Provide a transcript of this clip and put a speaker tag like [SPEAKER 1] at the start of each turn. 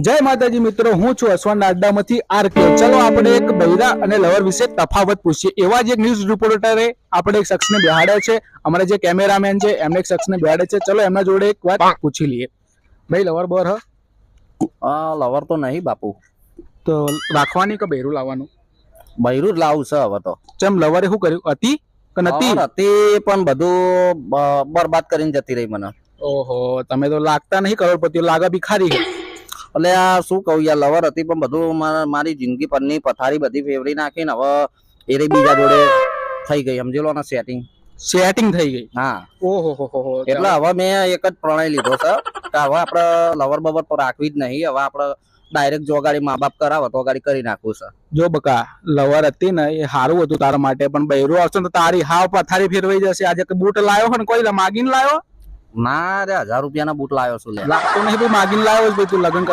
[SPEAKER 1] જય માતાજી મિત્રો, હું છું અશ્વન અડ્ડામાંથી આરકે. ચલો આપણે એક બૈરા અને લવર વિશે તફાવત પૂછીએ. એવા જ એક ન્યૂઝ રિપોર્ટરે આપણે એક શખ્સને બેહાડ્યા છે. અમારા જે કેમેરામેન છે એમને એક શખ્સને બેહાડે છે. ચલો એમના જોડે એક વાત પૂછી લઈએ. ભાઈ લવર બોર હ?
[SPEAKER 2] લવર તો નહીં બાપુ,
[SPEAKER 1] તો રાખવાની કે બૈરું લાવવાનું?
[SPEAKER 2] બૈરું જ લાવું છે હવે તો.
[SPEAKER 1] ચમ લવરે શું કર્યું? હતી કે નથી?
[SPEAKER 2] લવર હતી પણ બધું બરબાદ કરીને જતી રહી મને.
[SPEAKER 1] ઓહો, તમે તો લાગતા નહીં કરોડપતિ, લાગા ભિખારી છે.
[SPEAKER 2] એટલે આ શું કહું યાર, લવર હતી પણ બધું મારી જિંદગી પરની પથારી બધી ફેવરી નાખીને હવે એ બીજા જોડે થઈ ગઈ, સમજી લો ને સેટિંગ.
[SPEAKER 1] સેટિંગ થઈ ગઈ?
[SPEAKER 2] હા.
[SPEAKER 1] ઓહો હો.
[SPEAKER 2] એટલે હવે મેં એક જ પ્રણય લીધો છે કે હવે આપણે લવર બબર તો રાખવી જ નહીં. હવે આપણે ડાયરેક્ટ જો ગાડી મા બાપ કરાવે તો ગાડી કરી નાખવું છે.
[SPEAKER 1] જો બકા, લવર હતી ને એ સારું હતું તારા માટે, પણ બૈરું આવશે તો તારી હાવ પથારી ફેરવાઈ જશે. આજે બૂટ લાયો ને કોઈ માગીને લાયો?
[SPEAKER 2] ના રે, 1000 રૂપિયાના બૂટ લાવ્યો છું લે.
[SPEAKER 1] લાગતો નહીં ભાઈ, માગીને લાયો ભાઈ તું લગ્ન